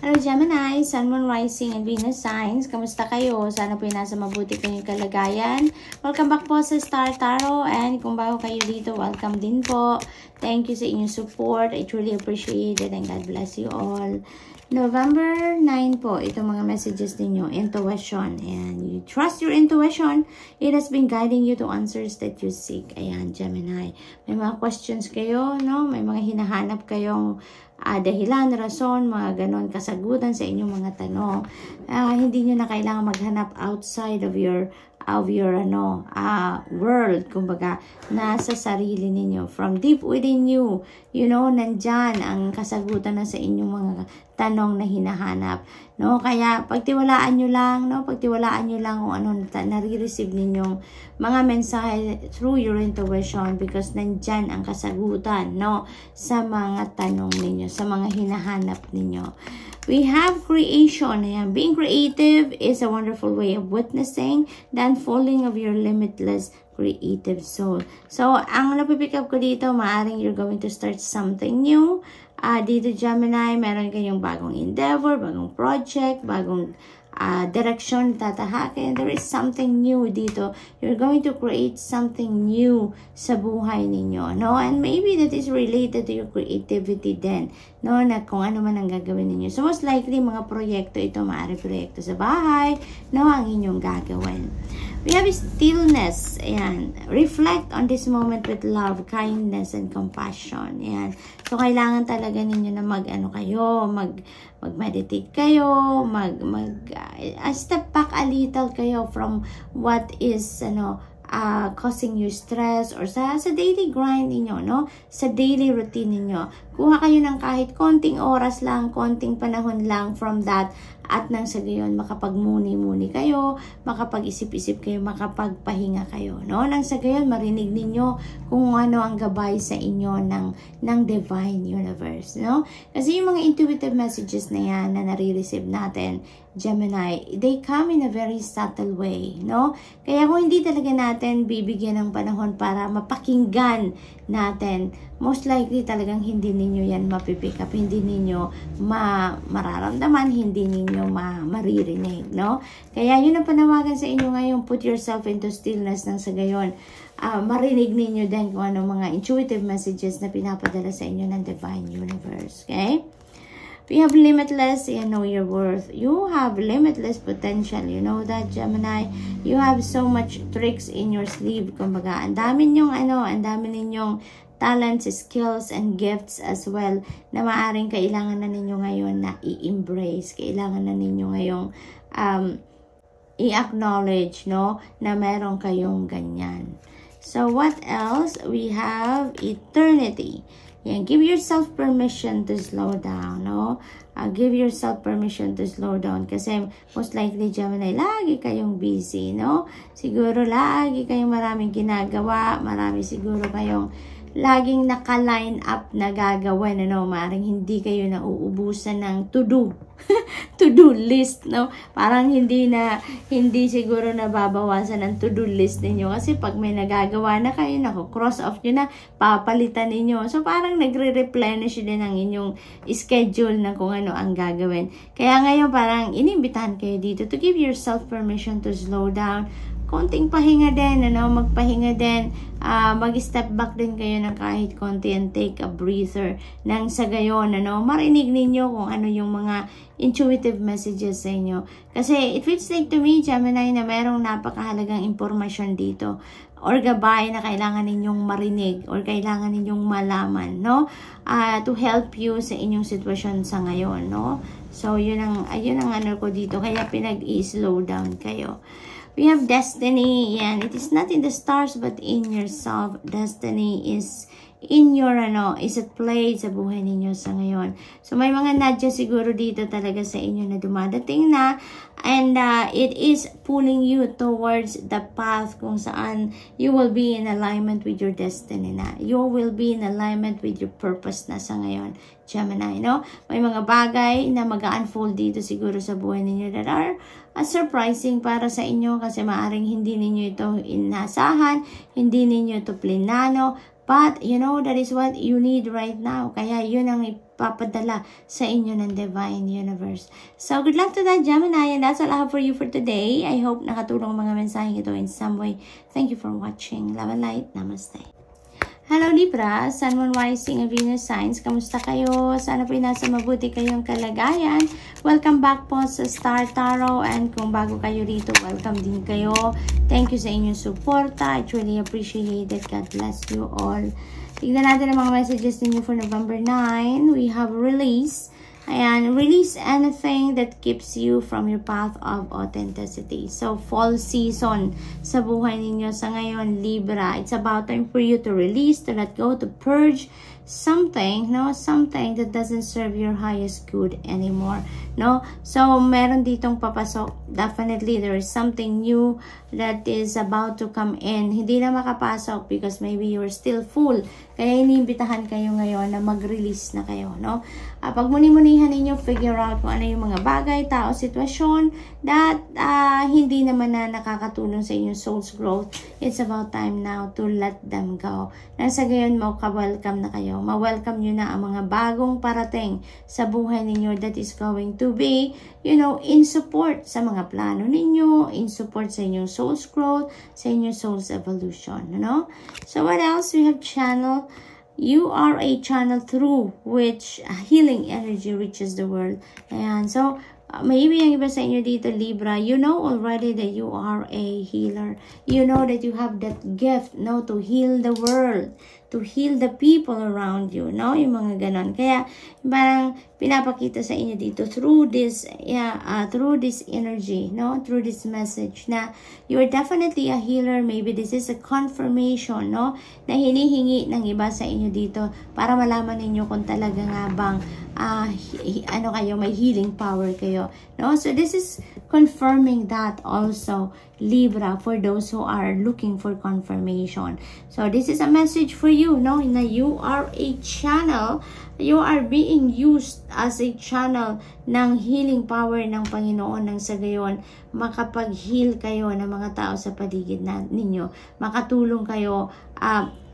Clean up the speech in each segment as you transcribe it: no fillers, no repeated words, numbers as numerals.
Hello Gemini, Sun, Moon, Rising, and Venus signs. Kamusta kayo? Sana po nasa mabuti kayong kalagayan. Welcome back po sa Star Tarot. And kung bago kayo dito, welcome din po. Thank you sa inyong support. I truly appreciate it and God bless you all. November 9 po, itong mga messages ninyo, intuition. And you trust your intuition. It has been guiding you to answers that you seek. Ayan, Gemini. May mga questions kayo, no? May mga hinahanap kayong dahilan, rason, mga ganon, kasagutan sa inyong mga tanong. Hindi nyo na kailangan maghanap outside of your world, kumbaga, nasa sarili ninyo. From deep within you, you know, nandyan ang kasagutan na sa inyong mga tanong na hinahanap. No? Kaya, pagtiwalaan nyo lang, no? Pagtiwalaan nyo lang kung ano nare-receive ninyong mga mensahe through your intuition because nandyan ang kasagutan, no? Sa mga tanong ninyo, sa mga hinahanap ninyo. We have creation. Ayan. Being creative is a wonderful way of witnessing the unfolding of your limitless creative soul. So, ang napipick up ko dito, maaring you're going to start something new. Dito Gemini, meron kayong bagong endeavor, bagong project, bagong direction tatahakin. There is something new dito. You're going to create something new sa buhay ninyo, no? And maybe that is related to your creativity then, no? Na kung ano man ang gagawin ninyo. So most likely, mga proyekto ito, maaari proyekto sa bahay, no? Ang inyong gagawin. We have stillness. Ayan. Reflect on this moment with love, kindness, and compassion. Ayan. So, kailangan talaga ninyo na mag-meditate kayo, step back a little kayo from what is, causing you stress or sa daily grind ninyo, no? Sa daily routine ninyo. Kuha kayo ng kahit konting oras lang, konting panahon lang from that at nang sa gayon makapagmuni-muni kayo, makapag-isip-isip kayo, makapagpahinga kayo, no? Nang sa gayon marinig ninyo kung ano ang gabay sa inyo ng divine universe, no? Kasi yung mga intuitive messages na yan na nare-receive natin, Gemini, they come in a very subtle way, no? Kaya kung hindi talaga natin bibigyan ng panahon para mapakinggan natin, most likely talagang hindi ninyo yan mapipick up, hindi ninyo mararamdaman, hindi ninyo maririnig, no? Kaya yun ang panawagan sa inyo ngayon, put yourself into stillness nang sa gayon. Marinig ninyo din kung ano mga intuitive messages na pinapadala sa inyo ng divine universe, okay? We have limitless, you know your worth. You have limitless potential. You know that, Gemini? You have so much tricks in your sleeve. Kumbaga, ang dami ninyong talents, skills, and gifts as well na maaaring kailangan na ninyo ngayon na i-embrace. Kailangan na ninyo ngayong i-acknowledge, no? Na meron kayong ganyan. So, what else? We have eternity. Yan, give yourself permission to slow down, no? Give yourself permission to slow down kasi most likely, Gemini, lagi kayong busy, no? Siguro lagi kayong maraming ginagawa, marami siguro kayong laging naka-line up na gagawin, ano? Maring hindi kayo nauubusan ng to-do. To-do list, no? Parang hindi siguro nababawasan ng to-do list ninyo kasi pag may nagagawa na kayo, cross off nyo na, papalitan ninyo. So, parang nagre-replenish din ang inyong schedule na kung ano ang gagawin. Kaya ngayon, parang inimbitahan kayo dito to give yourself permission to slow down. Konting pahinga din, magpahinga din, mag-step back din kayo ng kahit konti and take a breather nang sa gayon, marinig ninyo kung ano yung mga intuitive messages sa inyo. Kasi it feels like to me, Gemini, na merong napakahalagang impormasyon dito or gabay na kailangan ninyong marinig or kailangan ninyong malaman, no? To help you sa inyong sitwasyon sa ngayon, no? So, yun ang ano ko dito, kaya pinag-i-slow down kayo. We have destiny, and it is not in the stars but in yourself. Destiny is in your, is at play sa buhay ninyo sa ngayon. So, may mga nadya siguro dito talaga sa inyo na dumadating na, and it is pulling you towards the path kung saan you will be in alignment with your destiny na. You will be in alignment with your purpose na sa ngayon, Gemini, no? May mga bagay na mag-unfold dito siguro sa buhay ninyo that are surprising para sa inyo kasi maaring hindi ninyo ito inasahan, hindi ninyo ito plinano, But, you know, that is what you need right now. Kaya, yun ang ipapadala sa inyo ng Divine Universe. So, good luck to that, Gemini. And that's all I have for you for today. I hope nakatulong ang mga mensaheng ito in some way. Thank you for watching. Love and light. Namaste. Hello Libra, Sun, Moon, Rising, and Venus signs. Kamusta kayo? Sana po nasa mabuti kayong kalagayan. Welcome back po sa Star Tarot. And kung bago kayo rito, welcome din kayo. Thank you sa inyong suporta. I truly appreciate it. God bless you all. Tignan natin ang mga messages ninyo for November 9. We have release. Ayan, release anything that keeps you from your path of authenticity. So, fall season sa buhay ninyo sa ngayon, Libra. It's about time for you to release, to let go, to purge something, no? Something that doesn't serve your highest good anymore, no? So, meron ditong papasok. Definitely, there is something new that is about to come in. Hindi na makapasok because maybe you're still full. Kaya iniimbitahan kayo ngayon na mag-release na kayo, no? Pag muni-munihan ninyo, figure out kung ano yung mga bagay, tao, sitwasyon that hindi naman na nakakatulong sa inyong soul's growth. It's about time now to let them go. Nasa gayon mo, ka-welcome na kayo. Ma-welcome nyo na ang mga bagong parating sa buhay ninyo that is going to be, you know, in support sa mga plano ninyo, in support sa inyong soul's growth, sa inyong soul's evolution, you know? So what else? We have channel. You are a channel through which healing energy reaches the world. Ayan. So, maybe ang iba sa inyo dito, Libra, you know already that you are a healer. You know that you have that gift, no, to heal the world, to heal the people around you, no? Yung mga ganon. Kaya, parang pinapakita sa inyo dito through this energy, no? Through this message na you are definitely a healer. Maybe this is a confirmation, no? Na hinihingi ng iba sa inyo dito para malaman ninyo kung talaga nga bang may healing power kayo, no? So this is confirming that also, Libra, for those who are looking for confirmation. So this is a message for you, no? Na you are a channel, you are being used as a channel ng healing power ng Panginoon, nang sa gayon makapag-heal kayo ng mga tao sa paligid ninyo, makatulong kayo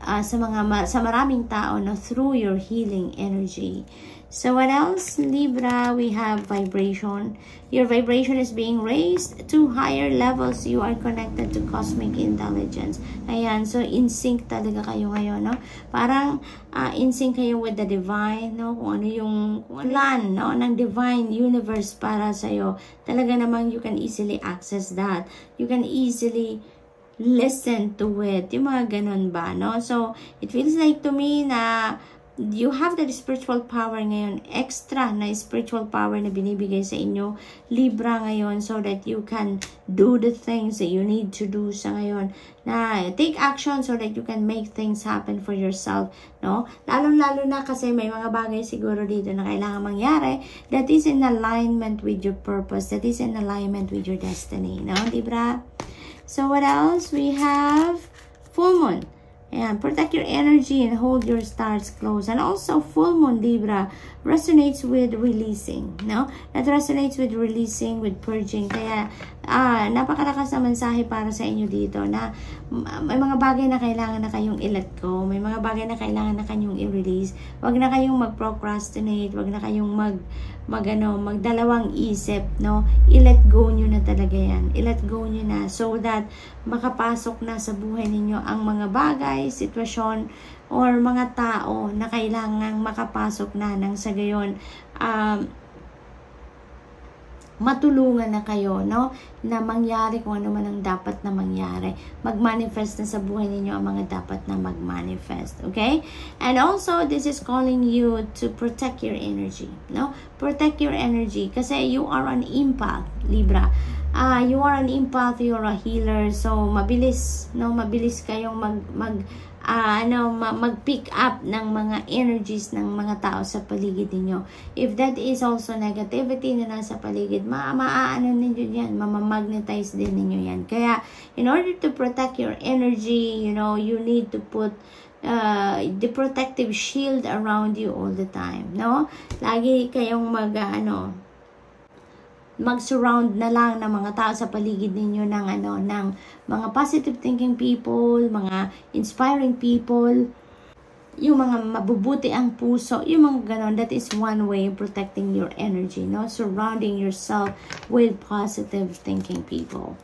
sa maraming tao, no, through your healing energy. So what else, Libra? We have vibration. Your vibration is being raised to higher levels. You are connected to cosmic intelligence. Ayan, so in sync talaga kayo ngayon, no? Parang in sync kayo with the divine, no? Kung ano yung plan, no, ng divine universe para sa'yo. Talaga namang you can easily access that. You can easily listen to it. Yung mga ganun ba, no? So, it feels like to me na you have that spiritual power ngayon, extra na spiritual power na binibigay sa inyo, Libra, ngayon, so that you can do the things that you need to do sa ngayon. Na take action so that you can make things happen for yourself, no? Lalo-lalo na kasi may mga bagay siguro dito na kailangan mangyari that is in alignment with your purpose, that is in alignment with your destiny, no, Libra? So what else? We have full moon. And protect your energy and hold your stars close. And also, full moon, Libra, resonates with releasing, no? That resonates with releasing, with purging. Kaya, napakalakas na mensahe para sa inyo dito na may mga bagay na kailangan na kayong i-let go. May mga bagay na kailangan na kayong i-release. Huwag na kayong mag-procrastinate. Huwag na kayong magdalawang isip, no? I-let go nyo na talaga yan. I-let go nyo na so that makapasok na sa buhay ninyo ang mga bagay, sitwasyon, or mga tao na kailangang makapasok na nang sa gayon matulungan na kayo, no? Na mangyari kung ano man ang dapat na mangyari. Mag-manifest na sa buhay ninyo ang mga dapat na mag-manifest. Okay? And also, this is calling you to protect your energy, no? Protect your energy. Kasi you are an empath, Libra. You are an empath, you are a healer. So, mabilis, no? Mabilis kayong mag-pick up ng mga energies ng mga tao sa paligid ninyo. If that is also negativity na nasa paligid, maaano ninyo yan, mamamagnetize din ninyo yan. Kaya, in order to protect your energy, you know, you need to put the protective shield around you all the time, no? Lagi kayong mag-surround na lang ng mga tao sa paligid ninyo ng mga positive thinking people, mga inspiring people, yung mga mabubuti ang puso, yung mga ganon. That is one way of protecting your energy, no? Surrounding yourself with positive thinking people.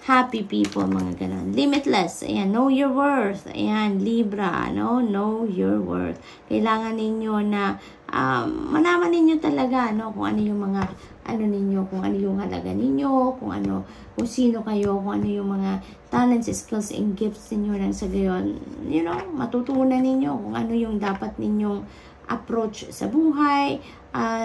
Happy people, mga ganon. Limitless. Ayan, know your worth. Ayan, Libra, no? Know your worth. Kailangan ninyo na malaman ninyo talaga, no? Kung ano yung mga, ninyo, kung ano yung halaga ninyo, kung sino kayo, kung ano yung mga talents, skills, and gifts ninyo nang sa gayon, matutunan ninyo kung ano yung dapat ninyong approach sa buhay,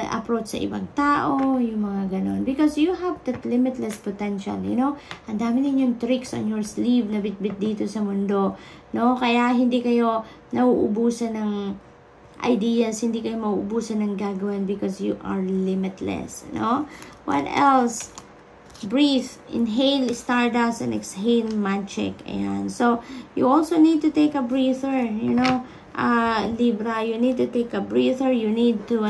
approach sa ibang tao, yung mga ganon. Because you have that limitless potential, Ang dami ninyong tricks on your sleeve na bit-bit dito sa mundo, no? Kaya hindi kayo nauubusan ng ideas, hindi kayo mauubusan ng gagawin because you are limitless, no? What else? Breathe, inhale stardust, and exhale magic. Ayan. So, you also need to take a breather, Libra, you need to take a breather. You need to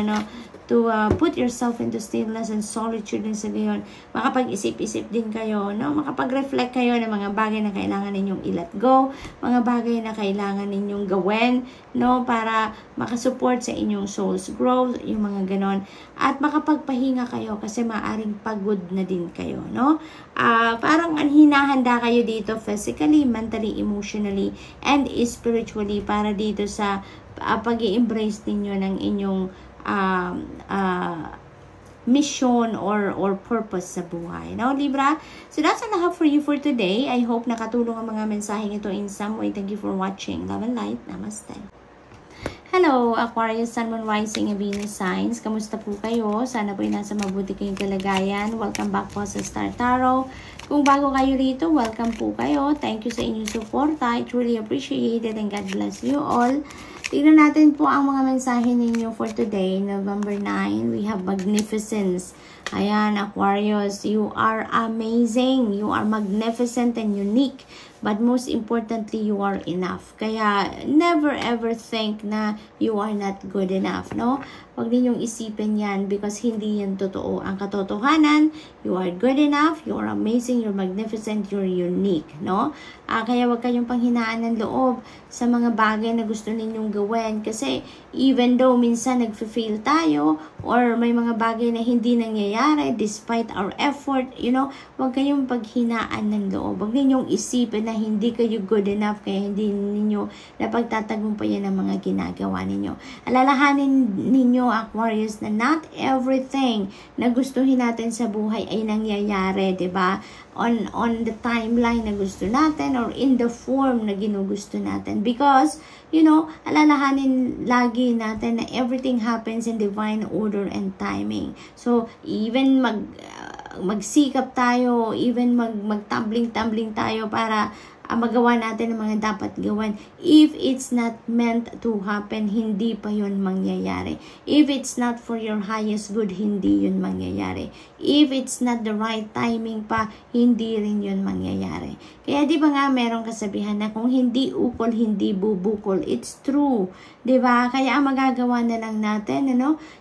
put yourself into stillness and solitude din sa gayon. Makapag-isip-isip din kayo, no? Makapag-reflect kayo ng mga bagay na kailangan ninyong i-let go, mga bagay na kailangan ninyong gawin, no? Para makasupport sa inyong soul's growth, yung mga ganon. At makapagpahinga kayo kasi maaring pagod na din kayo, no? Parang hinahanda kayo dito physically, mentally, emotionally, and spiritually para dito sa pag-i-embrace ninyo ng inyong mission or purpose sa buhay. Now, Libra, so that's all I have for you for today. I hope nakatulong ang mga mensaheng ito in some way. Thank you for watching. Love and light. Namaste. Hello, Aquarius, Sun, Moon, Rising, and Venus signs. Kamusta po kayo? Sana po nasa mabuti kayong kalagayan. Welcome back po sa Star Tarot. Kung bago kayo rito, welcome po kayo. Thank you sa inyong support. I truly appreciate it and God bless you all. Tignan natin po ang mga mensahe ninyo for today, November 9. We have magnificence. Ayan, Aquarius, you are amazing. You are magnificent and unique. But most importantly, you are enough. Kaya, never ever think na you are not good enough, no? Huwag ninyong isipin yan because hindi yan totoo. Ang katotohanan, you are good enough, you are amazing, you're magnificent, you're unique, no? Kaya huwag kayong panghinaan ng loob sa mga bagay na gusto ninyong gawin. Kasi, even though minsan nag-fail tayo or may mga bagay na hindi nangyayari despite our effort, huwag kayong paghinaan ng loob. Huwag ninyong isipin na hindi kayo good enough kaya hindi ninyo napagtatagumpayan ang mga ginagawa ninyo. Alalahanin ninyo, Aquarius, na not everything na gustuhin natin sa buhay ay nangyayari, 'di ba? On the timeline na gusto natin or in the form na ginugusto natin. Because, alalahanin lagi natin na everything happens in divine order and timing. So, even magsikap tayo, even magtumbling-tumbling tayo para magawa natin ang mga dapat gawin. If it's not meant to happen, hindi pa yun mangyayari. If it's not for your highest good, hindi yun mangyayari. If it's not the right timing pa, hindi rin yun mangyayari. Kaya di ba nga merong kasabihan na kung hindi ukol, hindi bubukol. It's true. Di ba? Kaya ang magagawa na lang natin,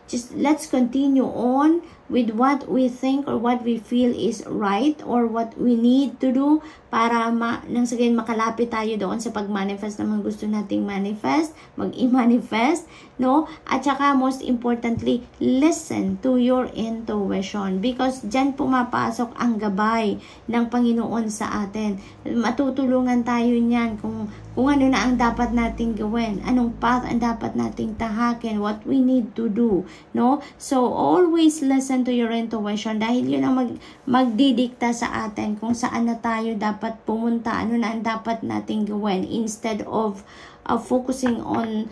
just let's continue on with what we think or what we feel is right or what we need to do para nang sabihin makalapit tayo doon sa pag-manifest ng mga gusto nating manifest, mag-i-manifest, no? At saka most importantly, listen to your intuition because dyan pumapasok ang gabay ng Panginoon sa atin. Matutulungan tayo niyan kung ano na ang dapat nating gawin, anong path ang dapat nating tahakin, what we need to do, no? So always listen to your intuition dahil yun ang magdidikta sa atin kung saan na tayo dapat pumunta, ano na ang dapat nating gawin instead of focusing on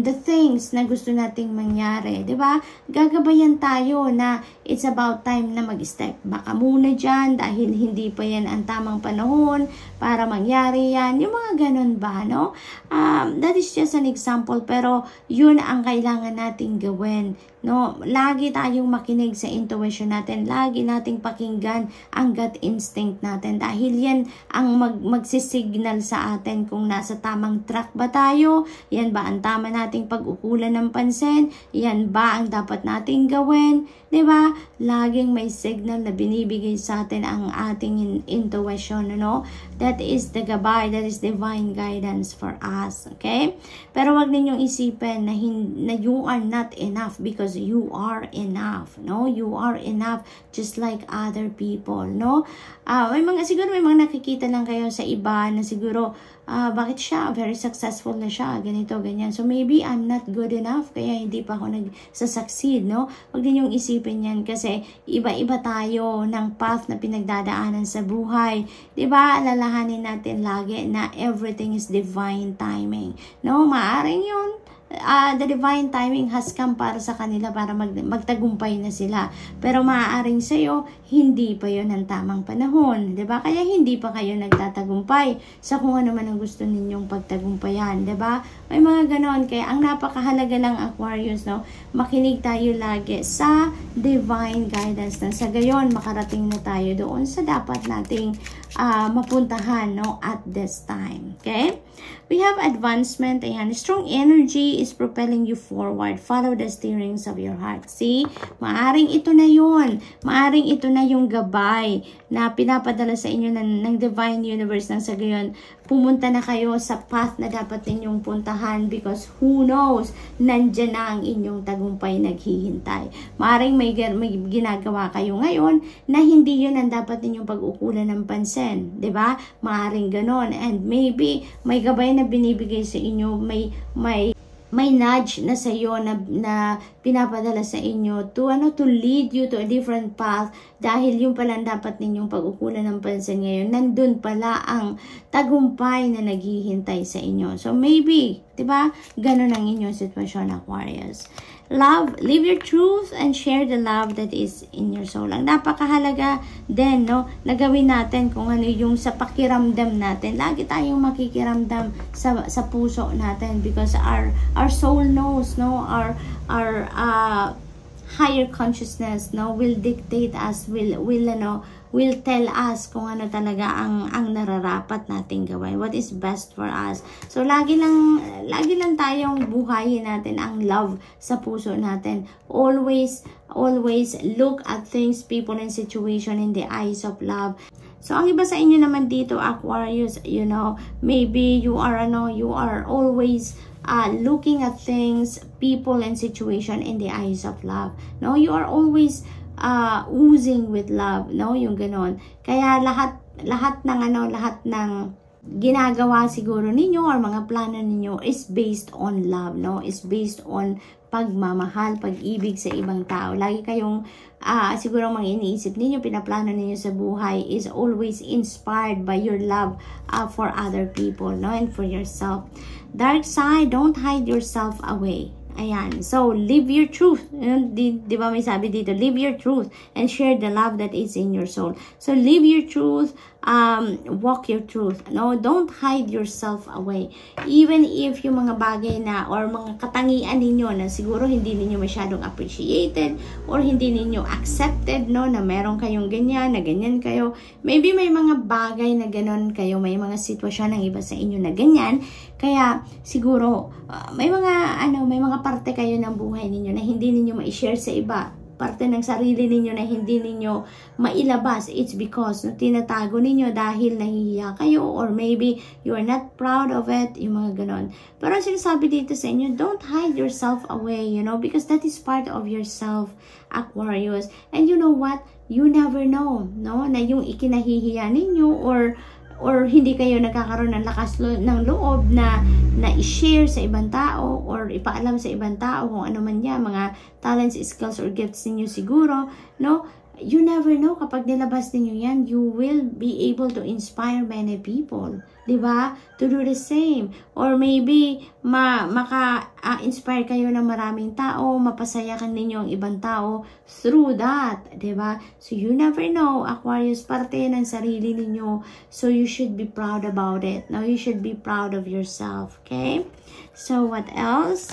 the things na gusto nating mangyari, 'di ba? Gagabayan tayo na it's about time na mag-step baka muna diyan dahil hindi pa yan ang tamang panahon para mangyari yan. Yung mga ganun ba, no? That is just an example pero yun ang kailangan nating gawin, no? Lagi tayong makinig sa intuition natin, lagi nating pakinggan ang gut instinct natin dahil yan ang magsisignal sa atin kung nasa tamang track ba tayo, yan ba ang tama nating pag-ukulan ng pansin, yan ba ang dapat nating gawin, 'di ba? ba? Laging may signal na binibigay sa atin ang ating intuition, ano? That is the gabay, that is divine guidance for us, okay? Pero wag ninyong isipin na you are not enough because you are enough, no? You are enough just like other people, no? Siguro may mga nakikita lang kayo sa iba na siguro, bakit siya, very successful na siya, ganito, ganyan. So maybe I'm not good enough, kaya hindi pa ako nagsasucceed, no? Huwag din yung isipin yan kasi iba-iba tayo ng path na pinagdadaanan sa buhay. Diba? Alalahanin natin lagi na everything is divine timing, no? Maaring yun. The divine timing has come para sa kanila para magtagumpay na sila. Pero maaaring sa'yo, hindi pa yon ang tamang panahon. Diba? Kaya hindi pa kayo nagtatagumpay sa kung ano man ang gusto ninyong pagtagumpayan. Diba? May mga ganon. Kaya ang napakahalaga lang, Aquarius, no? Makinig tayo lagi sa divine guidance na sa gayon makarating na tayo doon sa dapat nating mapuntahan, no, at this time. Okay? We have advancement. Ayan. Strong energy is propelling you forward. Follow the steerings of your heart. See? Maaring ito na yun. Maaring ito na yung gabay na pinapadala sa inyo ng divine universe nang sa gayon pumunta na kayo sa path na dapat ninyong puntahan because who knows, nandyan na ang inyong tagumpay naghihintay. Maaring may ginagawa kayo ngayon na hindi yun ang dapat ninyong pag-ukulan ng pansin. Diba? Maaring ganon. And maybe may gabay na binibigay sa inyo, may nudge na sa iyo na pinapadala sa inyo to lead you to a different path dahil yung pala dapat ninyong pag-ukulan ng pansin ngayon. Nandun pala ang tagumpay na naghihintay sa inyo. So maybe, 'di ba? Ganun ang inyong sitwasyon, Aquarius. Love, live your truth and share the love that is in your soul. Ang napakahalaga din, no, na gawin natin kung ano yung sa pakiramdam natin. Lagi tayong makikiramdam sa puso natin because our soul knows, no, our higher consciousness, no, will dictate us, will tell us kung ano talaga ang nararapat nating gawin, what is best for us. So lagi lang tayong buhayin natin ang love sa puso natin. Always look at things, people, and situation in the eyes of love. So ang iba sa inyo naman dito, Aquarius, you know, maybe you are always looking at things, people, and situation in the eyes of love. No, you are always oozing with love, no, yung ganon. Kaya lahat ng ginagawa siguro ninyo or mga plano ninyo is based on love, no, is based on pagmamahal, pag-ibig sa ibang tao. Lagi kayong siguro mga iniisip ninyo, pinaplano ninyo sa buhay is always inspired by your love for other people, no, and for yourself. Dark side, don't hide yourself away. Ayan. So, live your truth. Di ba may sabi dito? Live your truth and share the love that is in your soul. So, live your truth. Walk your truth. No, don't hide yourself away. Even if yung mga bagay na or mga katangian ninyo na siguro hindi ninyo masyadong appreciated or hindi ninyo accepted, no, na meron kayong ganyan, na ganyan kayo. Maybe may mga bagay na ganon kayo, may mga sitwasyon ng iba sa inyo na ganyan. Kaya siguro may mga parte kayo ng buhay ninyo na hindi ninyo ma-share sa iba. Parte ng sarili ninyo na hindi ninyo mailabas. It's because tinatago ninyo dahil nahihiya kayo or maybe you are not proud of it, yung mga ganon. Pero sinasabi dito sa inyo, don't hide yourself away, you know, because that is part of yourself, Aquarius. And you know what? You never know, no, na yung ikinahihiya ninyo or hindi kayo nagkakaroon ng lakas ng loob na i-share sa ibang tao or ipaalam sa ibang tao kung ano man yan, mga talents, skills, or gifts ninyo siguro, no? You never know, kapag nilabas ninyo yan, you will be able to inspire many people, diba? To do the same. Or maybe, maka-inspire kayo ng maraming tao, mapasayakan ninyo ang ibang tao through that, diba? So, you never know, Aquarius, parte ng sarili ninyo. So, you should be proud about it. Now, you should be proud of yourself, okay? So, what else?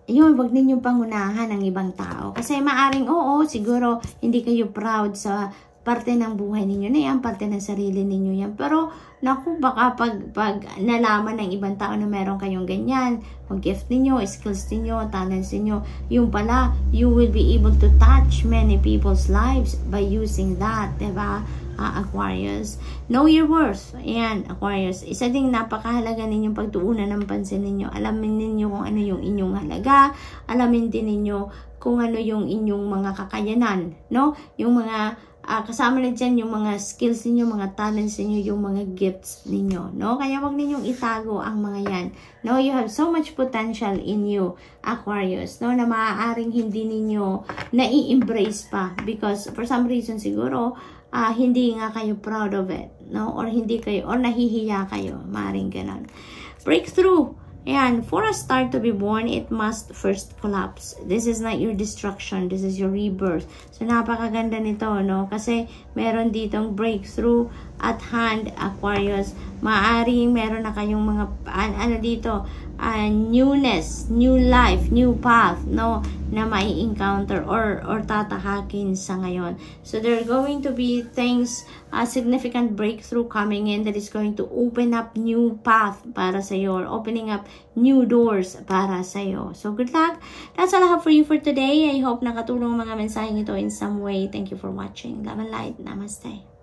Yun, wag ninyong pangunahan ng ibang tao. Kasi maaring, siguro, hindi kayo proud sa parte ng buhay ninyo na yan, parte ng sarili ninyo yan. Pero, naku, baka pag nalaman ng ibang tao na meron kayong ganyan, o gift ninyo, skills ninyo, talents ninyo, yung pala, you will be able to touch many people's lives by using that, diba? Aquarius. Know your worth. Ayan, Aquarius. Isa ding napakahalaga ninyong pagtuunan ng pansin ninyo. Alamin ninyo kung ano yung inyong halaga. Alamin din ninyo kung ano yung inyong mga kakayanan, no? Yung mga kasama na dyan yung mga skills ninyo, mga talents ninyo, yung mga gifts ninyo, no? Kaya wag ninyong itago ang mga yan. No, you have so much potential in you, Aquarius, no? Na maaaring hindi ninyo nai-embrace pa because for some reason siguro, hindi nga kayo proud of it, no? Or hindi kayo, or nahihiya kayo, maaaring ganun. Breakthrough. Ayan, for a star to be born, it must first collapse. This is not your destruction. This is your rebirth. So, napakaganda nito, no? Kasi, meron ditong breakthrough at hand, Aquarius. Maaring meron na kayong mga, ano dito, newness, new life, new path, no? Na mai-encounter or tatahakin sa ngayon. So, there are going to be things, significant breakthrough coming in that is going to open up new path para sa iyo or opening up new doors para sa iyo. So, good luck. That's all I have for you for today. I hope nakatulong ang mga mensaheng ito in some way. Thank you for watching. Love and light. Namaste.